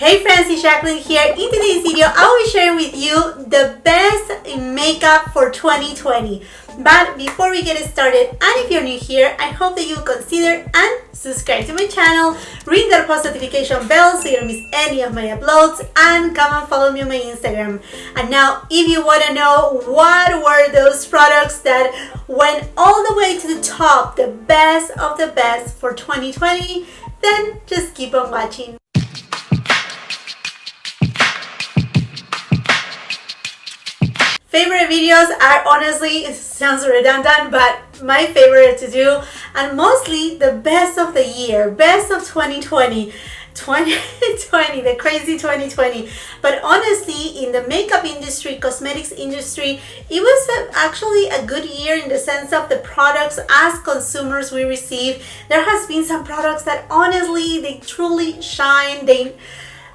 Hey friends, it's Jackeline here. In today's video, I will be sharing with you the best makeup for 2020. But before we get started, and if you're new here, I hope that you will consider and subscribe to my channel, ring that post notification bell so you don't miss any of my uploads, and come and follow me on my Instagram. And now, if you want to know what were those products that went all the way to the top, the best of the best for 2020, then just keep on watching. Favorite videos are honestly, it sounds redundant, but my favorite to do, and mostly the best of the year, best of 2020. 2020, the crazy 2020. But honestly, in the makeup industry, cosmetics industry, it was actually a good year in the sense of the products as consumers we receive. There has been some products that honestly, they truly shine.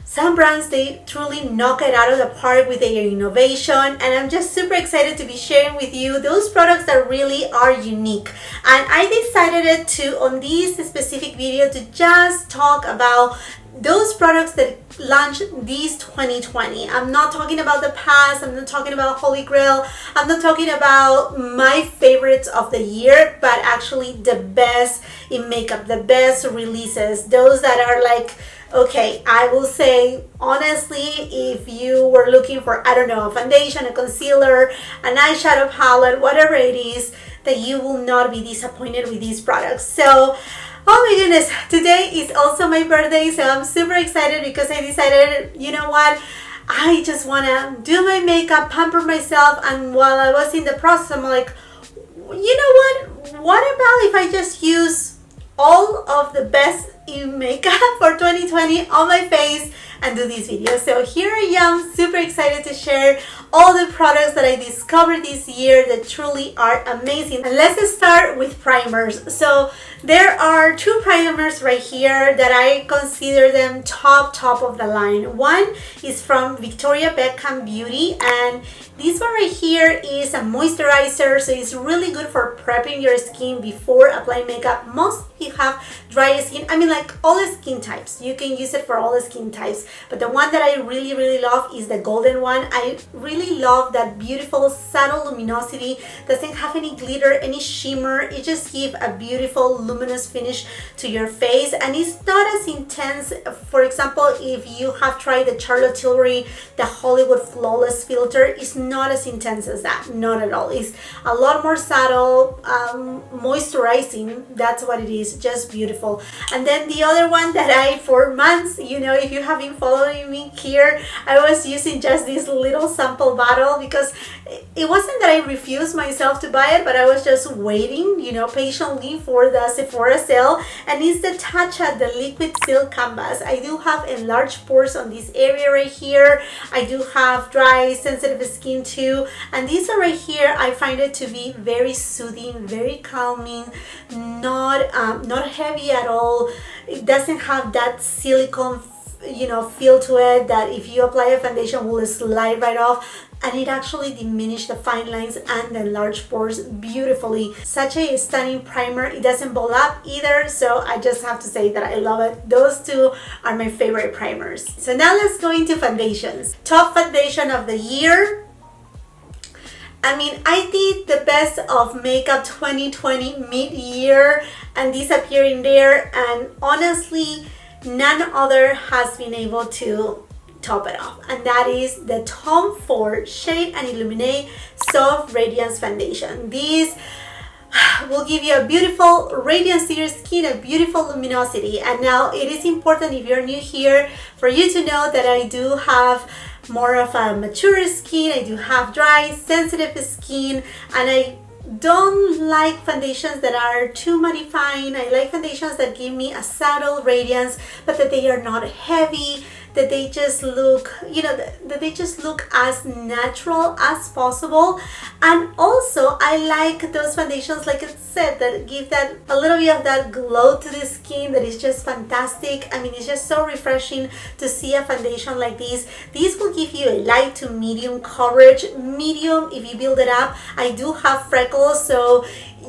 Some brands, they truly knock it out of the park with their innovation, and I'm just super excited to be sharing with you those products that really are unique. And I decided to, on this specific video, to just talk about those products that launched this 2020. I'm not talking about the past, I'm not talking about Holy Grail, I'm not talking about my favorites of the year, but actually the best in makeup, the best releases, those that are like, okay, I will say honestly, if you were looking for, I don't know, a foundation, a concealer, an eyeshadow palette, whatever it is, that you will not be disappointed with these products. So, oh my goodness, today is also my birthday, so I'm super excited because I decided, you know what, I just want to do my makeup, pamper myself, and while I was in the process, I'm like, you know what about if I just use all of the best in makeup for 2020 on my face and do this video. So here I am, super excited to share all the products that I discovered this year that truly are amazing. And let's start with primers. So there are two primers right here that I consider them top of the line. One is from Victoria Beckham Beauty, and this one right here is a moisturizer, so it's really good for prepping your skin before applying makeup. Most of you have dry skin, I mean like all the skin types. You can use it for all the skin types, but the one that I really love is the golden one. I really love that beautiful subtle luminosity, doesn't have any glitter, any shimmer. It just gives a beautiful luminous finish to your face, and it's not as intense. For example, if you have tried the Charlotte Tilbury, the Hollywood Flawless filter, it's not as intense as that, not at all. It's a lot more subtle, moisturizing, that's what it is, just beautiful. And then the other one that I, for months, you know, if you have been following me here, I was using just this little sample bottle because it wasn't that I refused myself to buy it, but I was just waiting, you know, patiently for the Sephora sale, and it's the TATCHA, the liquid silk canvas. I do have enlarged pores on this area right here. I do have dry, sensitive skin too, and these are right here. I find it to be very soothing, very calming, not heavy at all. It doesn't have that silicone, you know, feel to it that if you apply a foundation will slide right off, and it actually diminishes the fine lines and the enlarged pores beautifully. Such a stunning primer. It doesn't ball up either, so I just have to say that I love it. Those two are my favorite primers. So now let's go into foundations. Top foundation of the year. I mean, I did the best of makeup 2020 mid-year and disappearing there, and honestly, none other has been able to top it off, and that is the Tom Ford Shade and Illuminate Soft Radiance Foundation. This will give you a beautiful radiance to your skin, a beautiful luminosity. And now it is important, if you're new here, for you to know that I do have more of a mature skin. I do have dry, sensitive skin, and I don't like foundations that are too mattifying. I like foundations that give me a subtle radiance, but that they are not heavy, that they just look, you know, that they just look as natural as possible. And also I like those foundations, like I said, that give that a little bit of that glow to the skin that is just fantastic. I mean, it's just so refreshing to see a foundation like this. This will give you a light to medium coverage. Medium if you build it up. I do have freckles, so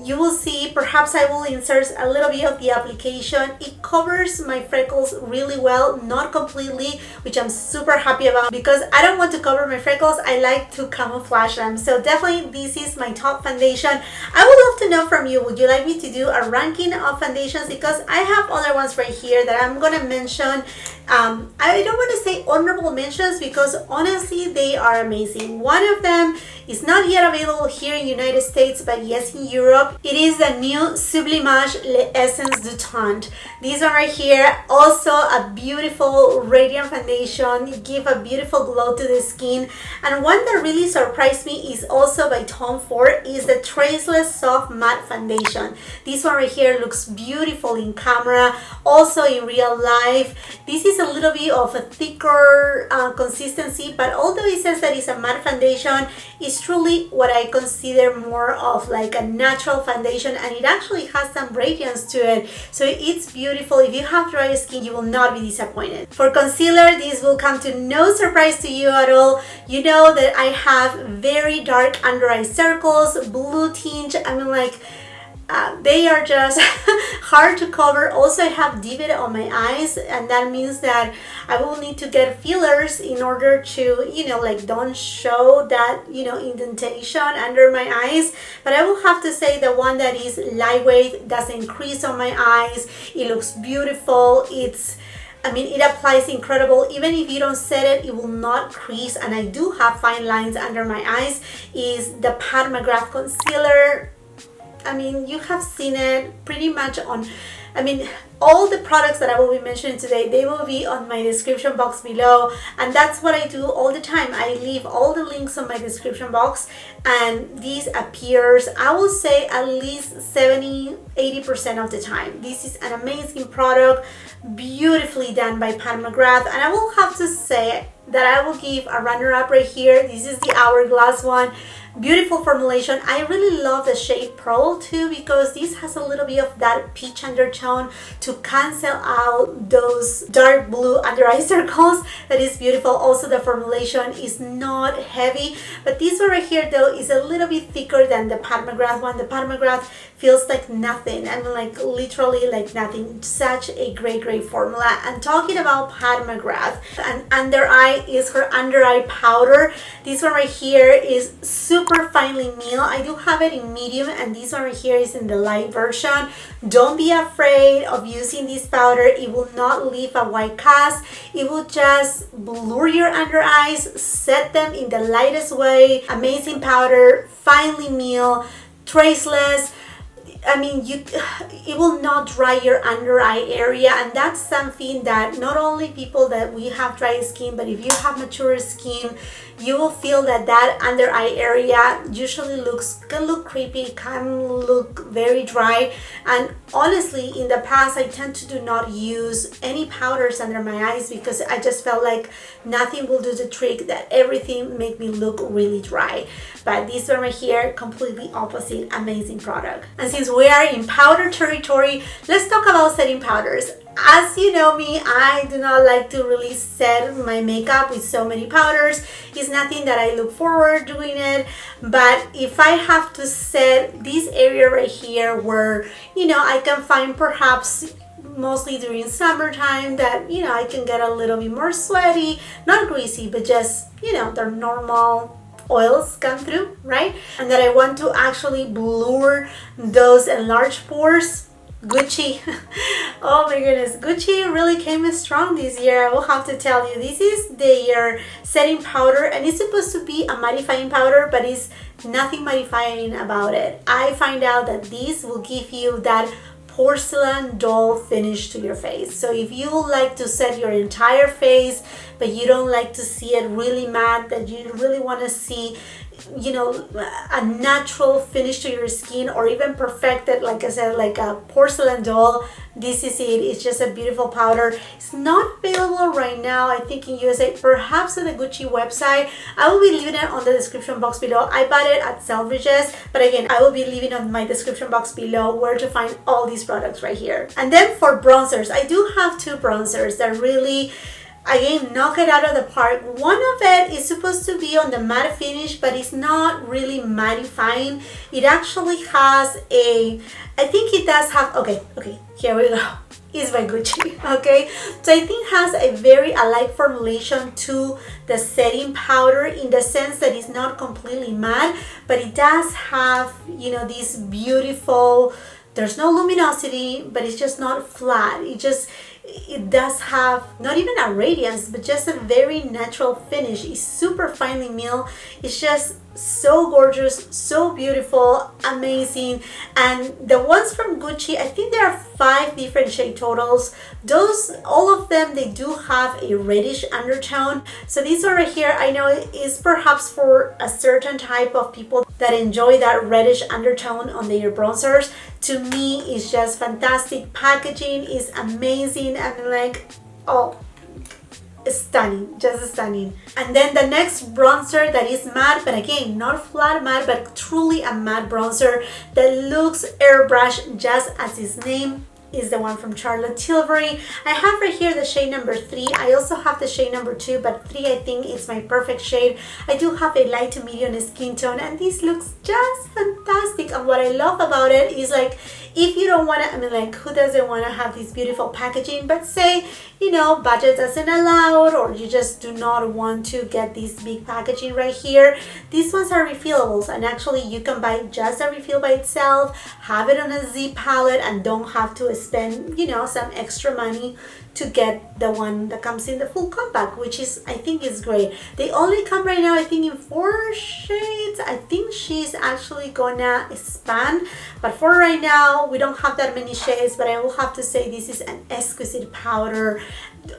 you will see, perhaps I will insert a little bit of the application. It covers my freckles really well, not completely, which I'm super happy about because I don't want to cover my freckles. I like to camouflage them. So definitely this is my top foundation. I would love to know from you, would you like me to do a ranking of foundations? Because I have other ones right here that I'm gonna mention. I don't want to say honorable mentions because honestly they are amazing. One of them is not yet available here in the United States, but yes in Europe. It is the new Sublimage L'Essence du Teint. These one right here, also a beautiful radiant foundation, give a beautiful glow to the skin. And one that really surprised me is also by Tom Ford, is the Traceless Soft Matte Foundation. This one right here looks beautiful in camera, also in real life. This is a little bit of a thicker consistency, but although it says that it's a matte foundation, it's truly what I consider more of like a natural foundation, and it actually has some radiance to it, so it's beautiful. If you have dry skin, you will not be disappointed. For concealer, this will come to no surprise to you at all. You know that I have very dark under eye circles, blue tinge. I mean, like they are just hard to cover. Also, I have divot on my eyes, and that means that I will need to get fillers in order to, you know, like don't show that, you know, indentation under my eyes. But I will have to say the one that is lightweight, doesn't crease on my eyes. It looks beautiful. I mean, it applies incredible. Even if you don't set it, it will not crease. And I do have fine lines under my eyes. Is the Pat McGrath concealer. I mean, you have seen it pretty much on, I mean, all the products that I will be mentioning today, they will be on my description box below. And that's what I do all the time. I leave all the links on my description box, and this appears, I will say, at least 70-80% of the time. This is an amazing product, beautifully done by Pat McGrath. And I will have to say that I will give a runner-up right here. This is the Hourglass one. Beautiful formulation. I really love the shade Pearl too, because this has a little bit of that peach undertone to cancel out those dark blue under eye circles. That is beautiful. Also, the formulation is not heavy, but this one right here though is a little bit thicker than the Pat McGrath one. The Pat McGrath feels like nothing. I mean, like literally like nothing. Such a great formula. And talking about Pat McGrath, and under eye is her under eye powder. This one right here is super finely milled. I do have it in medium, and this one right here is in the light version. Don't be afraid of using this powder. It will not leave a white cast. It will just blur your under eyes, set them in the lightest way. Amazing powder, finely milled, traceless. I mean, it will not dry your under eye area, and that's something that not only people that we have dry skin, but if you have mature skin, you will feel that under eye area usually can look creepy, can look very dry. And honestly, in the past, I tend to do not use any powders under my eyes because I just felt like nothing will do the trick, that everything make me look really dry. But this one right here, completely opposite, amazing product. And since we are in powder territory, let's talk about setting powders. As you know me, I do not like to really set my makeup with so many powders. It's nothing that I look forward doing it, but if I have to set this area right here where, you know, I can find perhaps mostly during summertime that, you know, I can get a little bit more sweaty, not greasy, but just, you know, the normal oils come through, right? And that I want to actually blur those enlarged pores. Gucci, oh my goodness, Gucci really came strong this year. I will have to tell you, this is their setting powder, and it's supposed to be a mattifying powder, but it's nothing mattifying about it. I find out that this will give you that porcelain doll finish to your face. So if you like to set your entire face, but you don't like to see it really matte, that you really want to see, you know, a natural finish to your skin, or even perfected, like I said, like a porcelain doll, this is it. It's just a beautiful powder. It's not available right now, I think, in USA, perhaps on the Gucci website. I will be leaving it on the description box below. I bought it at Selfridges, but again, I will be leaving on my description box below where to find all these products right here. And then for bronzers, I do have two bronzers that really again, knock it out of the park. One of it is supposed to be on the matte finish, but it's not really mattifying. It actually has a, I think it does have, okay, here we go. It's by Gucci, okay? So I think it has a very alike formulation to the setting powder in the sense that it's not completely matte, but it does have, you know, this beautiful, there's no luminosity, but it's just not flat. It does have not even a radiance, but just a very natural finish. It's super finely milled. It's just so gorgeous, so beautiful, amazing. And the ones from Gucci, I think there are 5 different shade totals. Those, all of them, they do have a reddish undertone. So this one right here, I know is perhaps for a certain type of people that enjoy that reddish undertone on their bronzers. To me, it's just fantastic. Packaging is amazing. I'm like, oh, stunning, just stunning. And then the next bronzer that is matte, but again, not flat matte, but truly a matte bronzer that looks airbrush just as its name, is the one from Charlotte Tilbury. I have right here the shade number 3. I also have the shade number 2, but 3 I think is my perfect shade. I do have a light to medium skin tone, and this looks just fantastic. And what I love about it is, like, if you don't want to, I mean, like, who doesn't want to have this beautiful packaging, but say, you know, budget doesn't allow it, or you just do not want to get this big packaging right here, these ones are refillables, and actually you can buy just a refill by itself, have it on a zip palette, and don't have to spend, you know, some extra money to get the one that comes in the full compact, which is, I think, is great. They only come right now, I think, in 4 shades. I think she's actually gonna expand, but for right now we don't have that many shades. But I will have to say, this is an exquisite powder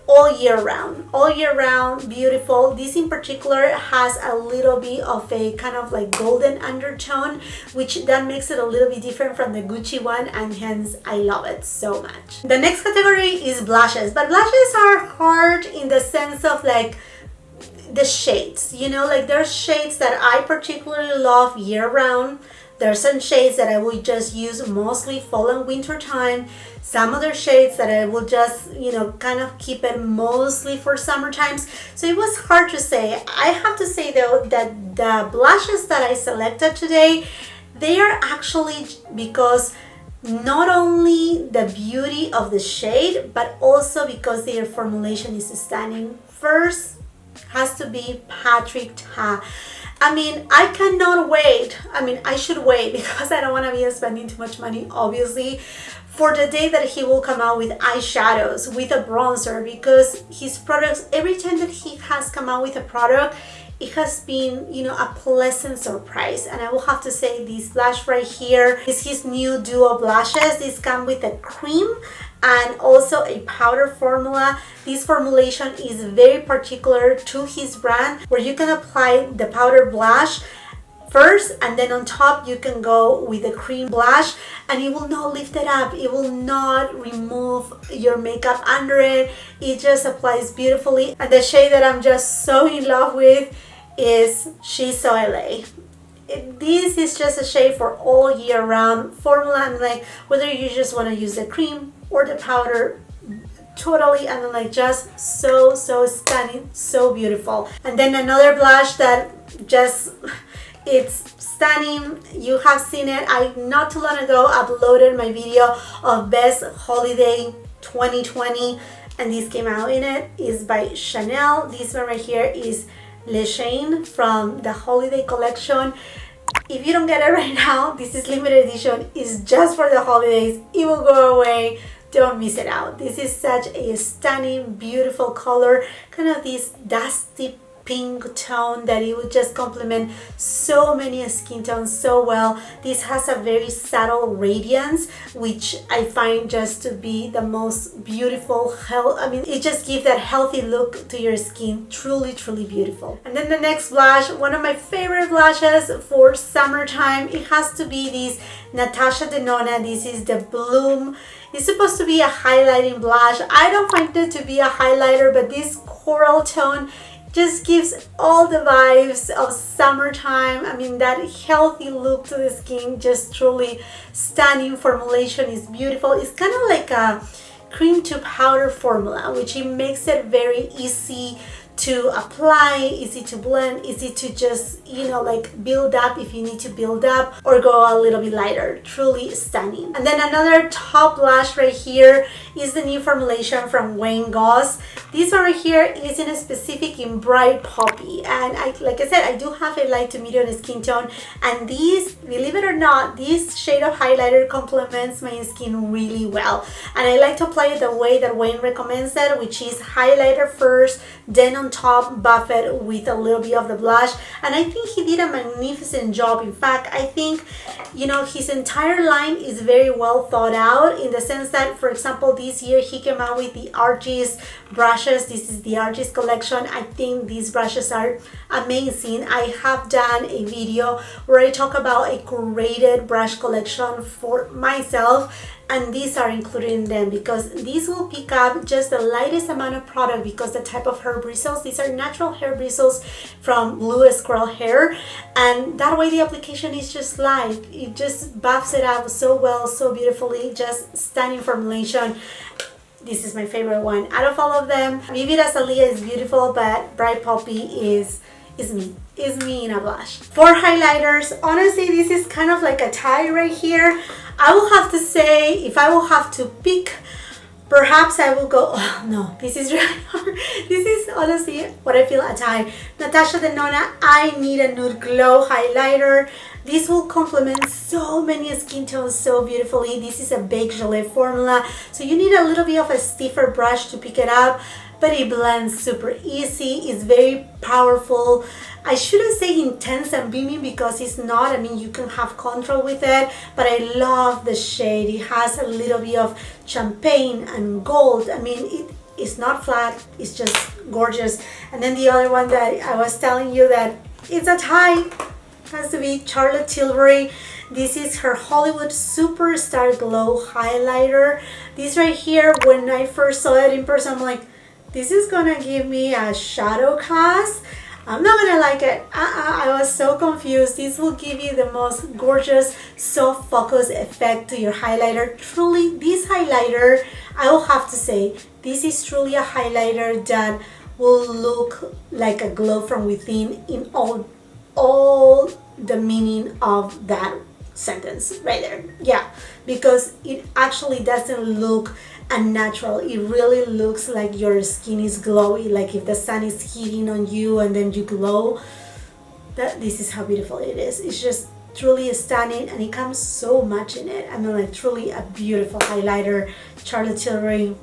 all year round, beautiful. This in particular has a little bit of a kind of like golden undertone, which that makes it a little bit different from the Gucci one, and hence I love it so much. The next category is blushes, but blushes are hard in the sense of like the shades, you know, like there's shades that I particularly love year round. There are some shades that I will just use mostly fall and winter time. Some other shades that I will just, you know, kind of keep it mostly for summer times. So it was hard to say. I have to say though that the blushes that I selected today, they are actually because not only the beauty of the shade, but also because their formulation is stunning. First has to be Patrick Ta. I mean, I cannot wait. I mean, I should wait because I don't want to be spending too much money, obviously, for the day that he will come out with eyeshadows, with a bronzer, because his products, every time that he has come out with a product, it has been, you know, a pleasant surprise. And I will have to say, this blush right here is his new duo blushes. These come with a cream and also a powder formula. This formulation is very particular to his brand, where you can apply the powder blush first, and then on top you can go with the cream blush, and it will not lift it up, it will not remove your makeup under it. It just applies beautifully. And the shade that I'm just so in love with is She's So LA. This is just a shade for all year round formula. I'm like, whether you just want to use the cream or the powder, totally, and like just so stunning, so beautiful. And then another blush that just, it's stunning. You have seen it. I not too long ago uploaded my video of best holiday 2020, and this came out in it. Is by Chanel. This one right here is Le Chain from the holiday collection. If you don't get it right now, this is limited edition. It's just for the holidays. It will go away. Don't miss it out. This is such a stunning, beautiful color, kind of this dusty pink tone that it would just complement so many skin tones so well. This has a very subtle radiance, which I find just to be the most beautiful. I mean, it just gives that healthy look to your skin. Truly beautiful. And then the next blush, one of my favorite blushes for summertime, it has to be this Natasha Denona. This is the Bloom. It's supposed to be a highlighting blush. I don't find it to be a highlighter, but this coral tone just gives all the vibes of summertime. I mean, that healthy look to the skin, just truly stunning. Formulation is beautiful. It's kind of like a, cream to powder formula, which it makes it very easy to apply, easy to blend, easy to just, you know, like build up if you need to build up, or go a little bit lighter. Truly stunning. And then another top blush right here is the new formulation from Wayne Goss. This one right here is in a specific in Bright Poppy, and like I said, I do have a light to medium skin tone, and these, believe it or not, this shade of highlighter complements my skin really well. And I like to apply it the way that Wayne recommends it, which is highlighter first, then on top buff it with a little bit of the blush. And I think he did a magnificent job. In fact, I think, you know, his entire line is very well thought out, in the sense that, for example, this year he came out with the Artist brushes. This is the Artist collection. I think these brushes are amazing. I have done a video where I talk about a curated brush collection for myself, and these are included in them, because these will pick up just the lightest amount of product, because the type of hair bristles, these are natural hair bristles from blue squirrel hair, and that way the application is just light. It just buffs it out so well, so beautifully. Just stunning formulation. This is my favorite one out of all of them. Vivid Azalea is beautiful, but Bright Poppy is me in a blush. For highlighters, honestly, this is kind of like a tie right here. I will have to say, if I will have to pick, perhaps I will go, oh no, this is really hard. This is honestly what I feel a tie. Natasha Denona, I Need a Nude Glow highlighter. This will complement so many skin tones so beautifully. This is a Baked Gelée formula, so you need a little bit of a stiffer brush to pick it up, but it blends super easy. It's very powerful. I shouldn't say intense and beamy, because it's not. I mean, you can have control with it, but I love the shade. It has a little bit of champagne and gold. I mean, it's not flat, it's just gorgeous. And then the other one that I was telling you that it's a tie has to be Charlotte Tilbury. This is her Hollywood Superstar Glow highlighter. This right here, when I first saw it in person, I'm like, this is gonna give me a shadow cast. I'm not gonna like it. I was so confused. This will give you the most gorgeous soft focus effect to your highlighter. Truly, this highlighter, I will have to say, this is truly a highlighter that will look like a glow from within in all the meaning of that sentence right there. Yeah, because it actually doesn't look unnatural. It really looks like your skin is glowy, like if the sun is hitting on you and then you glow. This is how beautiful it is. It's just truly stunning, and it comes so much in it. I mean, like, truly a beautiful highlighter. Charlotte Tilbury,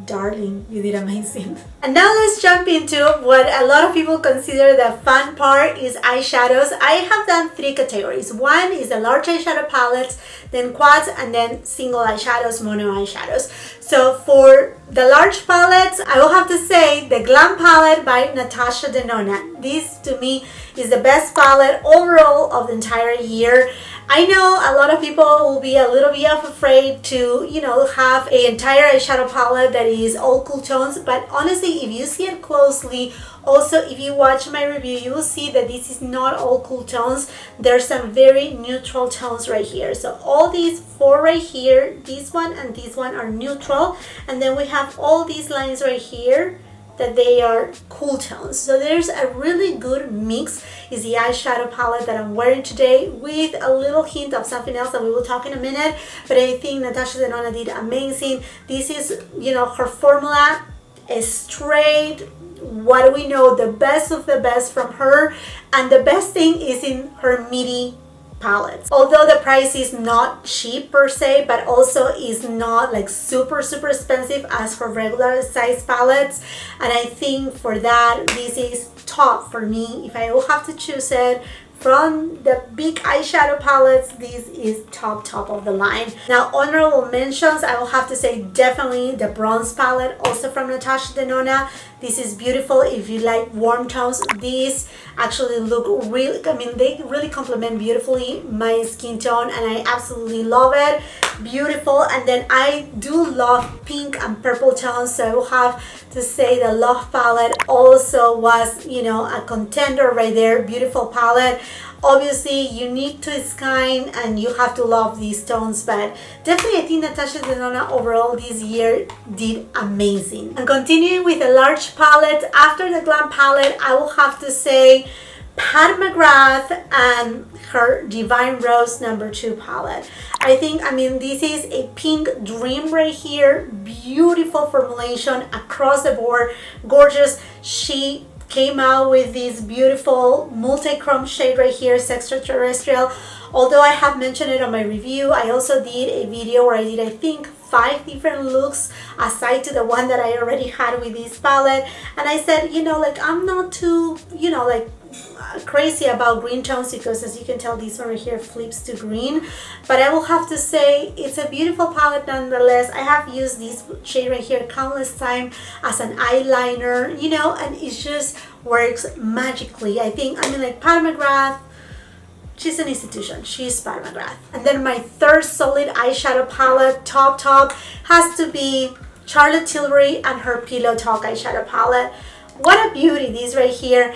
darling, you did amazing. And now let's jump into what a lot of people consider the fun part, is eyeshadows. I have done 3 categories. One is the large eyeshadow palettes, then quads, and then single eyeshadows, mono eyeshadows. So for the large palettes, I will have to say the Glam palette by Natasha Denona. This to me is the best palette overall of the entire year. I know a lot of people will be a little bit afraid to, you know, have an entire eyeshadow palette that is all cool tones, but honestly, if you see it closely, also if you watch my review, you will see that this is not all cool tones. There's some very neutral tones right here. So all these 4 right here, this one and this one, are neutral, and then we have all these lines right here that they are cool tones. So there's a really good mix. Is the eyeshadow palette that I'm wearing today, with a little hint of something else that we will talk in a minute. But I think Natasha Denona did amazing. This is, you know, her formula is straight, what do we know, the best of the best from her. And the best thing is in her midi palettes. Although the price is not cheap per se, but also is not like super expensive as her regular size palettes. And I think for that, this is top for me. If I will have to choose it from the big eyeshadow palettes, this is top of the line. Now, honorable mentions, I will have to say definitely the bronze palette, also from Natasha Denona. This is beautiful if you like warm tones. These actually look really, I mean, they really complement beautifully my skin tone, and I absolutely love it. Beautiful. And then I do love pink and purple tones, so I will have to say the Love palette also was, you know, a contender right there. Beautiful palette. Obviously, unique to its kind, and you have to love these tones, but definitely I think Natasha Denona overall this year did amazing. And continuing with a large palette, after the Glam palette, I will have to say Pat McGrath and her Divine Rose #2 palette. I think, this is a pink dream right here. Beautiful formulation across the board, gorgeous. She came out with this beautiful multi-chrome shade right here, Extraterrestrial. Although I have mentioned it on my review, I also did a video where I did, I think, 5 different looks aside to the one that I already had with this palette. And I said, I'm not too, crazy about green tones, because as you can tell, this one right here flips to green. But I will have to say it's a beautiful palette nonetheless. I have used this shade right here countless times as an eyeliner, and it just works magically. I think, like Pat McGrath, she's an institution. She's Pat McGrath. And then my third solid eyeshadow palette, top, has to be Charlotte Tilbury and her Pillow Talk eyeshadow palette. What a beauty, this right here.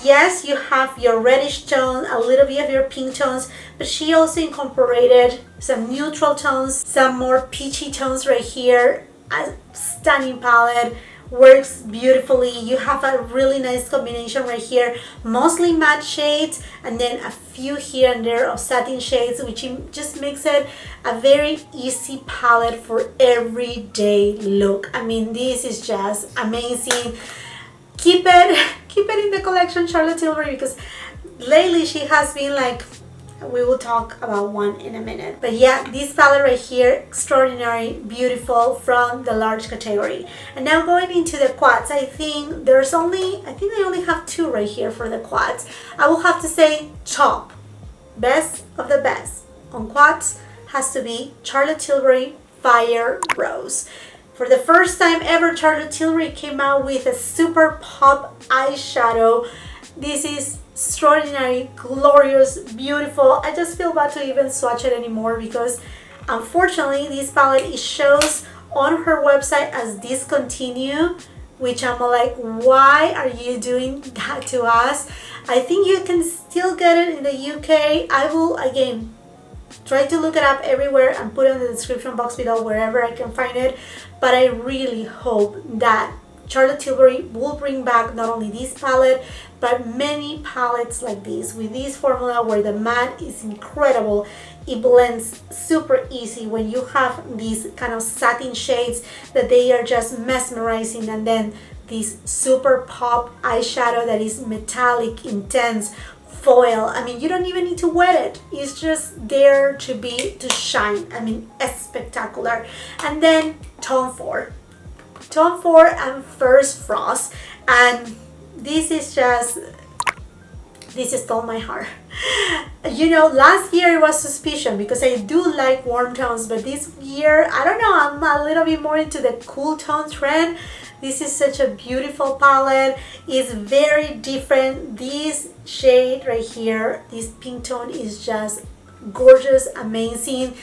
Yes, you have your reddish tone, a little bit of your pink tones, but she also incorporated some neutral tones, some more peachy tones right here. A stunning palette, works beautifully. You have a really nice combination right here, mostly matte shades, and then a few here and there of satin shades, which just makes it a very easy palette for everyday look. This is just amazing. Keep it in the collection, Charlotte Tilbury, because lately she has been like, we will talk about one in a minute. But yeah, this palette right here, extraordinary, beautiful, from the large category. And now going into the quads, I think I only have 2 right here for the quads. I will have to say top, best of the best on quads has to be Charlotte Tilbury Fire Rose. For the first time ever, Charlotte Tilbury came out with a super pop eyeshadow. This is extraordinary, glorious, beautiful. I just feel bad to even swatch it anymore, because unfortunately this palette shows on her website as discontinued, which I'm like, why are you doing that to us? I think you can still get it in the UK. I will again try to look it up everywhere and put it in the description box below wherever I can find it. But I really hope that Charlotte Tilbury will bring back not only this palette, but many palettes like this, with this formula where the matte is incredible. It blends super easy when you have these kind of satin shades that they are just mesmerizing, and then this super pop eyeshadow that is metallic, intense, foil. You don't even need to wet it. It's just there to shine. It's spectacular. And then Tom Ford and First Frost, and this stole my heart. Last year it was Suspicion, because I do like warm tones, but this year, I don't know, I'm a little bit more into the cool tone trend. This is such a beautiful palette. It's very different. This shade right here, this pink tone, is just gorgeous, amazing,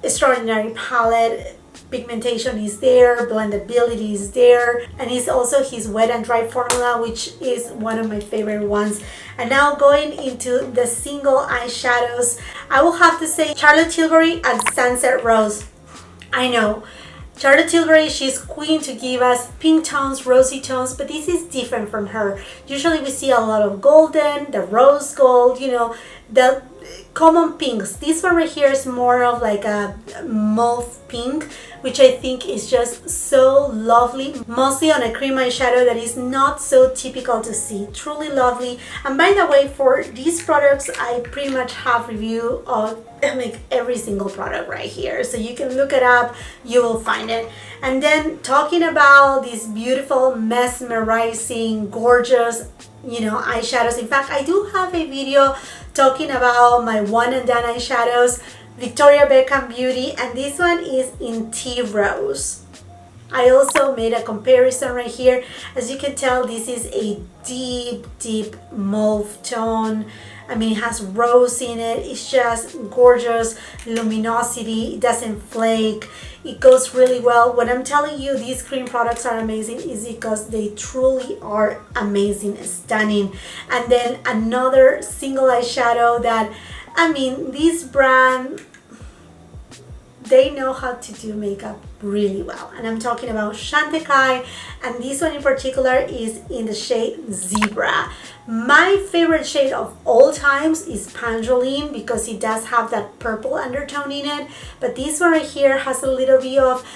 extraordinary palette. Pigmentation is there, blendability is there, and it's also his wet and dry formula, which is one of my favorite ones. And now going into the single eyeshadows, I will have to say Charlotte Tilbury and Sunset Rose. I know Charlotte Tilbury, she's queen to give us pink tones, rosy tones, but this is different from her. Usually we see a lot of golden, the rose gold, the common pinks. This one right here is more of like a mauve pink, which I think is just so lovely, mostly on a cream eyeshadow that is not so typical to see. Truly lovely. And by the way, for these products, I pretty much have review of every single product right here, so you can look it up, you will find it. And then talking about these beautiful, mesmerizing, gorgeous eyeshadows. In fact, I do have a video talking about my one and done eyeshadows, Victoria Beckham Beauty, and this one is in Tea Rose. I also made a comparison right here. As you can tell, this is a deep mauve tone, I mean, it has rose in it. It's just gorgeous luminosity. It doesn't flake. It goes really well. When I'm telling you these cream products are amazing is because they truly are amazing, stunning. And then another single eyeshadow that, I mean, this brand, they know how to do makeup really well. And I'm talking about Chantecaille, and this one in particular is in the shade Zebra. My favorite shade of all times is Pangeline because it does have that purple undertone in it, but this one right here has a little bit of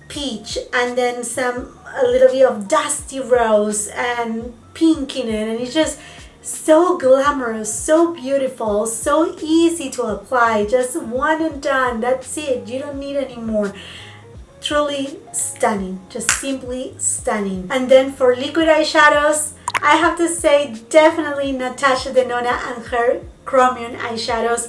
peach and then a little bit of dusty rose and pink in it, and it's just so glamorous, so beautiful, so easy to apply. Just one and done, that's it. You don't need any more. Truly stunning, just simply stunning. And then for liquid eyeshadows, I have to say definitely Natasha Denona and her Chromium eyeshadows.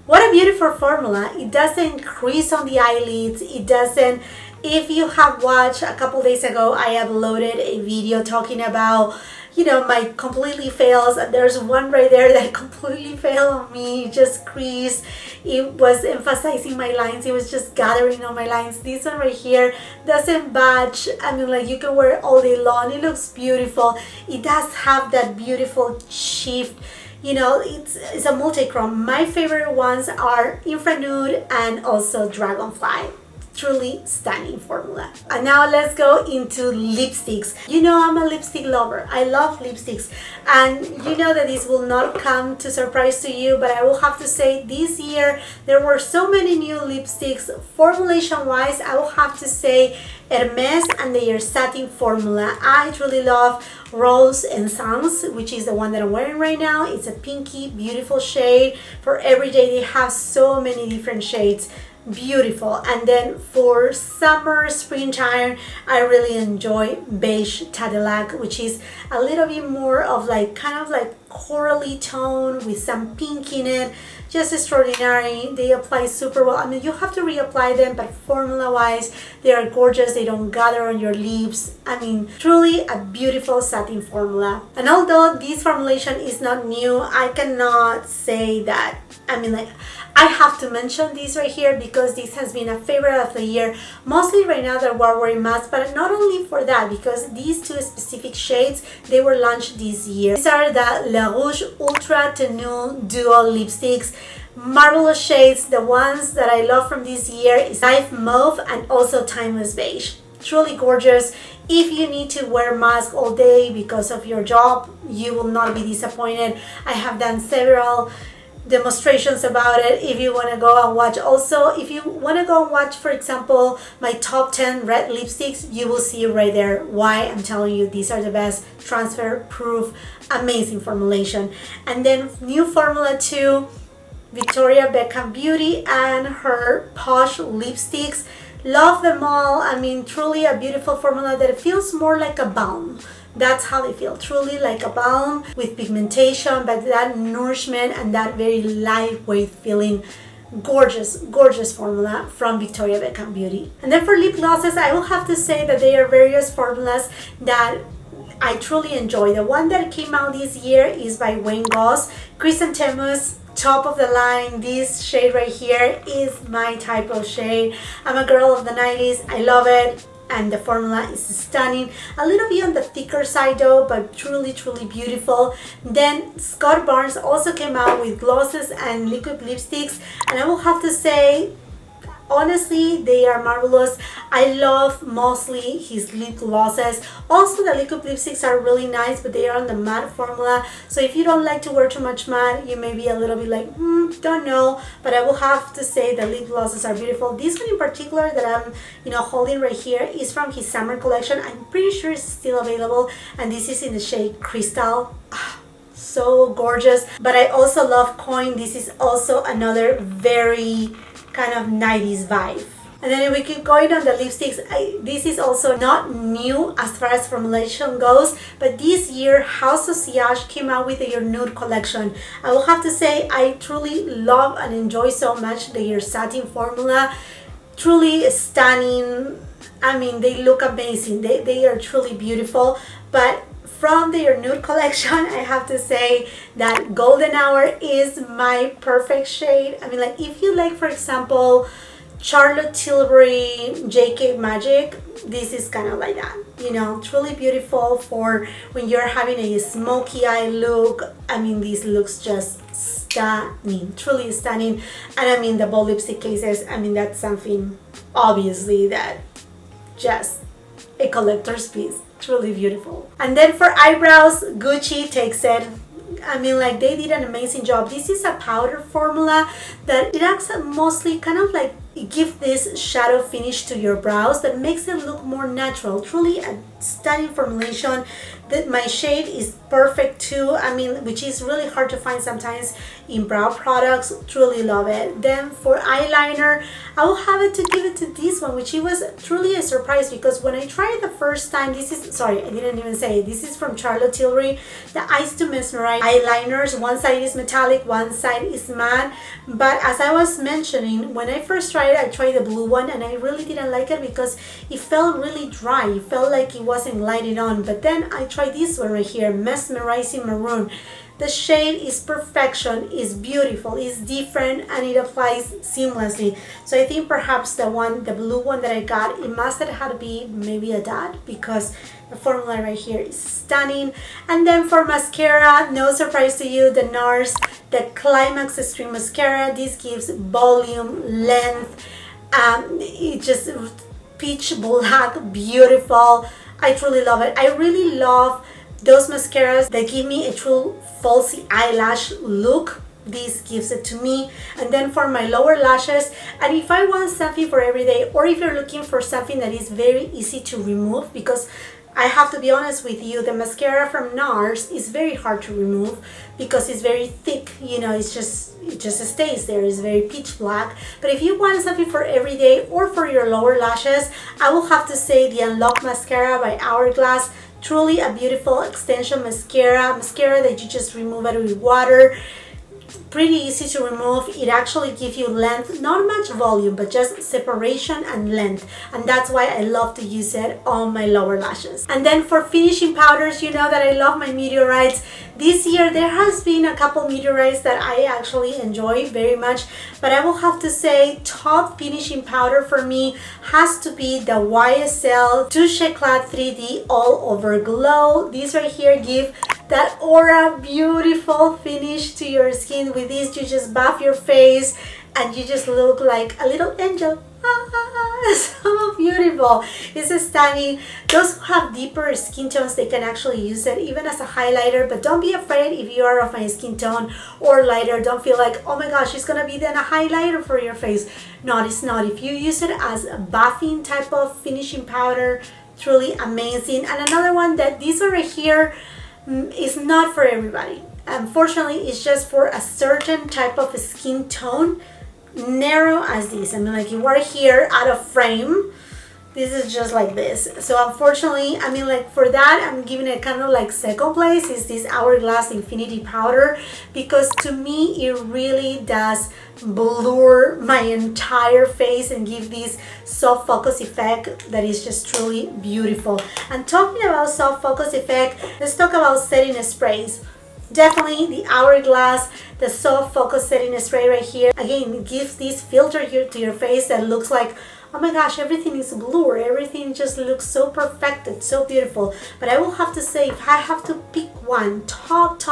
What a beautiful formula. It doesn't crease on the eyelids. It doesn't, if you have watched a couple days ago, I uploaded a video talking about, you know, my completely fails, and there's one right there that completely failed on me. It just creased. It was emphasizing my lines. It was just gathering on my lines. This one right here doesn't budge. I mean, like, you can wear it all day long. It looks beautiful. It does have that beautiful shift. You know, it's a multi-chrome. My favorite ones are Infra Nude and also Dragonfly. Truly stunning formula. And now let's go into lipsticks. You know, I'm a lipstick lover. I love lipsticks, and you know that this will not come to surprise to you, but I will have to say this year there were so many new lipsticks. Formulation wise, I will have to say Hermes and their satin formula. I truly love Rose and Sans, which is the one that I'm wearing right now. It's a pinky beautiful shade. For every day they have so many different shades. Beautiful. And then for summer, springtime, I really enjoy Beige Cadillac, which is a little bit more of like kind of like corally tone with some pink in it. Just extraordinary. They apply super well. I mean, you have to reapply them, but formula wise they are gorgeous. They don't gather on your lips. I mean, truly a beautiful satin formula. And although this formulation is not new, I cannot say that, I mean, like, I have to mention this right here because this has been a favorite of the year, mostly right now that we're wearing masks, but not only for that, because these two specific shades, they were launched this year. These are the La Rouge Ultra Tenue Duo lipsticks. Marvelous shades. The ones that I love from this year is Life Mauve and also Timeless Beige. Truly gorgeous. If you need to wear mask all day because of your job, you will not be disappointed. I have done several demonstrations about it. If you want to go and watch, also if you want to go and watch, for example, my top 10 red lipsticks, you will see right there why I'm telling you these are the best. Transfer proof, amazing formulation. And then new formula 2, Victoria Beckham Beauty and her Posh lipsticks. Love them all. I mean, truly a beautiful formula that feels more like a balm. That's how they feel, truly like a balm with pigmentation, but that nourishment and that very lightweight feeling. Gorgeous, gorgeous formula from Victoria Beckham Beauty. And then for lip glosses, I will have to say that there are various formulas that I truly enjoy. The one that came out this year is by Wayne Goss, Chrysanthemums, top of the line. This shade right here is my type of shade. I'm a girl of the 90s. I love it. And the formula is stunning. A little bit on the thicker side though, but truly, truly beautiful. Then Scott Barnes also came out with glosses and liquid lipsticks. And I will have to say, honestly, they are marvelous. I love mostly his lip glosses. Also, the liquid lipsticks are really nice, but they are on the matte formula. So if you don't like to wear too much matte, you may be a little bit like, don't know. But I will have to say the lip glosses are beautiful. This one in particular that I'm, holding right here is from his summer collection. I'm pretty sure it's still available. And this is in the shade Crystal. So gorgeous. But I also love Coin. This is also another very kind of 90s vibe. And then if we keep going on the lipsticks, this is also not new as far as formulation goes, but this year House of Sillage came out with their nude collection. I will have to say I truly love and enjoy so much their satin formula. Truly stunning. I mean, they look amazing. They are truly beautiful. But from their nude collection, I have to say that Golden Hour is my perfect shade. I mean, like if you like, for example, Charlotte Tilbury JK Magic, this is kind of like that, you know, truly beautiful for when you're having a smoky eye look. I mean, this looks just stunning, truly stunning. And I mean, the bold lipstick cases, I mean, that's something obviously that just a collector's piece, truly beautiful. And then for eyebrows, Gucci takes it. I mean, like they did an amazing job. This is a powder formula that it acts mostly kind of like give this shadow finish to your brows that makes it look more natural. Truly a stunning formulation. That my shade is perfect too. I mean, which is really hard to find sometimes in brow products. Truly love it. Then for eyeliner, I will have it to give it to this one, which it was truly a surprise because when I tried it the first time, this is, sorry, I didn't even say it. This is from Charlotte Tilbury, the Eyes to Mesmerize eyeliners. One side is metallic, one side is matte. But as I was mentioning, when I first tried it, I tried the blue one and I really didn't like it because it felt really dry. It felt like it wasn't lighting on. But then I tried this one right here, Mesmerizing Maroon. The shade is perfection, is beautiful, is different, and it applies seamlessly. So I think perhaps the blue one that I got, it must have had to be maybe a dot because the formula right here is stunning. And then for mascara, no surprise to you, the NARS, the Climax Extreme Mascara. This gives volume, length, it just peach black, beautiful. I truly love it. I really love those mascaras that give me a true falsy eyelash look. This gives it to me. And then for my lower lashes, and if I want something for every day, or if you're looking for something that is very easy to remove, because I have to be honest with you, the mascara from NARS is very hard to remove because it's very thick, you know, it just stays there. It's very pitch black. But if you want something for every day or for your lower lashes, I will have to say the Unlock Mascara by Hourglass. Truly a beautiful extension mascara that you just remove out with water. Pretty easy to remove. It actually gives you length, not much volume, but just separation and length, and that's why I love to use it on my lower lashes. And then for finishing powders, you know that I love my meteorites. This year there has been a couple meteorites that I actually enjoy very much, but I will have to say top finishing powder for me has to be the YSL Touche Eclat 3D All Over Glow. These right here give that aura, beautiful finish to your skin. With this, you just buff your face and you just look like a little angel. So beautiful. It's stunning. Those who have deeper skin tones, they can actually use it even as a highlighter, but don't be afraid if you are of my skin tone or lighter. Don't feel like, oh my gosh, it's gonna be then a highlighter for your face. No, it's not. If you use it as a buffing type of finishing powder, truly amazing. And another one that these are right here is not for everybody. Unfortunately, it's just for a certain type of skin tone, narrow as this. I mean, like you are here out of frame, this is just like this. So unfortunately, I mean, like for that, I'm giving it kind of like second place is this Hourglass Infinity Powder, because to me it really does blur my entire face and give this soft focus effect that is just truly beautiful. And talking about soft focus effect, let's talk about setting sprays. Definitely the Hourglass, the soft focus setting spray right here. Again, it gives this filter here to your face that looks like, oh my gosh, everything is blurred, everything just looks so perfected, so beautiful. But I will have to say, if I have to pick one top,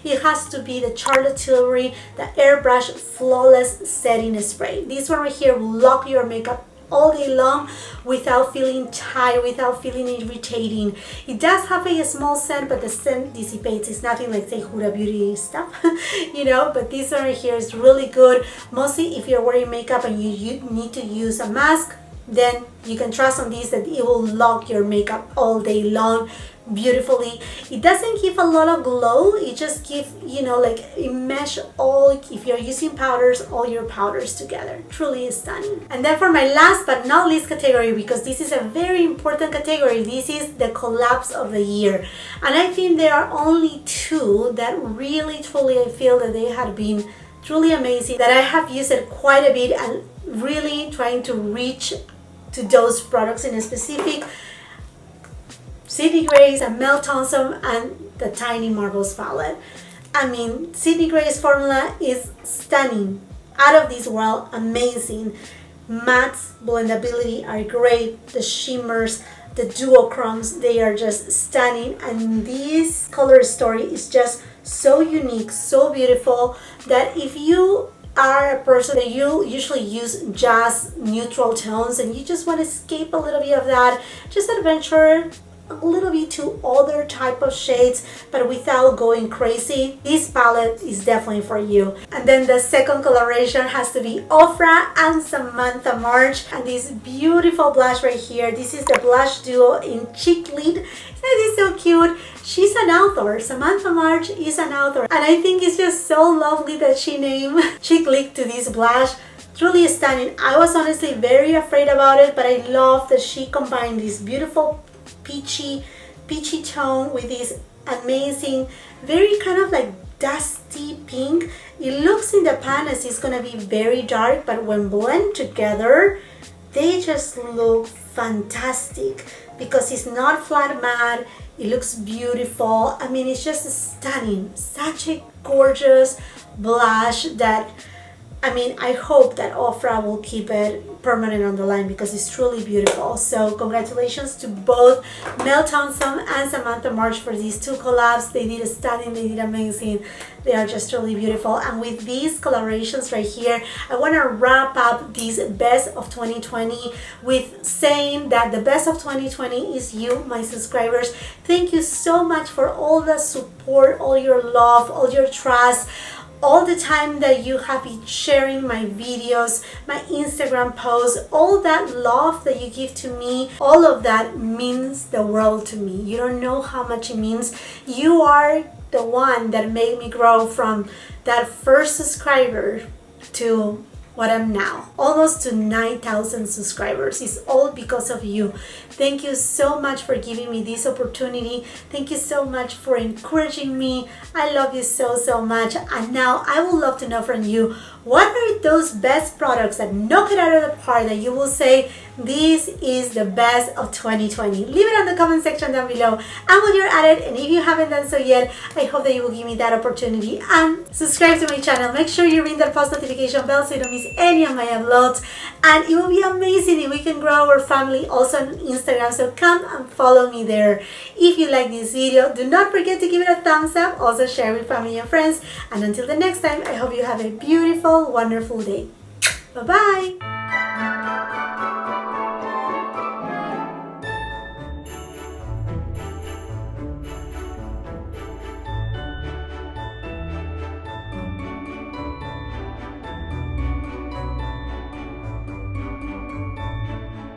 it has to be the Charlotte Tilbury, the Airbrush Flawless Setting Spray. This one right here will lock your makeup all day long without feeling tired, without feeling irritating. It does have a small scent, but the scent dissipates. It's nothing like, say, Huda Beauty stuff, you know, but this one right here is really good. Mostly if you're wearing makeup and you need to use a mask, then you can trust on this that it will lock your makeup all day long beautifully. It doesn't give a lot of glow, it just gives, you know, like it mesh all, if you're using powders, all your powders together. Truly stunning. And then for my last but not least category, because this is a very important category, this is the collabs of the year. And I think there are only two that really truly I feel that they have been truly amazing, that I have used it quite a bit and really trying to reach to those products in a specific. Sydney Grace, a Mel Thompson, and the Tiny Marbles palette. I mean, Sydney Grace formula is stunning, out of this world, amazing. Mattes, blendability are great. The shimmers, the duochromes, they are just stunning. And this color story is just so unique, so beautiful, that if you are a person that you usually use just neutral tones and you just want to escape a little bit of that, just adventure a little bit to other type of shades but without going crazy, this palette is definitely for you. And then the second coloration has to be Ofra and Samantha March, and this beautiful blush right here. This is the blush duo in Cheek Lid. It is so cute. She's an author. Samantha March is an author, and I think it's just so lovely that she named Cheek Lid to this blush. Truly stunning. I was honestly very afraid about it, but I love that she combined this beautiful peachy tone with this amazing, very kind of like dusty pink. It looks in the pan as it's gonna be very dark, but when blend together, they just look fantastic because it's not flat matte. It looks beautiful. I mean, it's just stunning. Such a gorgeous blush that, I mean, I hope that Ofra will keep it permanent on the line because it's truly beautiful. So congratulations to both Mel Thompson and Samantha March for these two collabs. They did stunning, they did amazing. They are just really beautiful. And with these colorations right here, I want to wrap up this best of 2020 with saying that the best of 2020 is you, my subscribers. Thank you so much for all the support, all your love, all your trust, all the time that you have been sharing my videos, my Instagram posts, all that love that you give to me, all of that means the world to me. You don't know how much it means. You are the one that made me grow from that first subscriber to what I'm now, almost to 9,000 subscribers. It's all because of you. Thank you so much for giving me this opportunity. Thank you so much for encouraging me. I love you so much. And now I would love to know from you, what are those best products that knock it out of the park that you will say, this is the best of 2020? Leave it in the comment section down below. And when you're at it, and if you haven't done so yet, I hope that you will give me that opportunity and subscribe to my channel. Make sure you ring that post notification bell so you don't miss any of my uploads. And it will be amazing if we can grow our family also on Instagram. So come and follow me there. If you like this video, do not forget to give it a thumbs up. Also share with family and friends. And until the next time, I hope you have a beautiful, wonderful day. Bye-bye.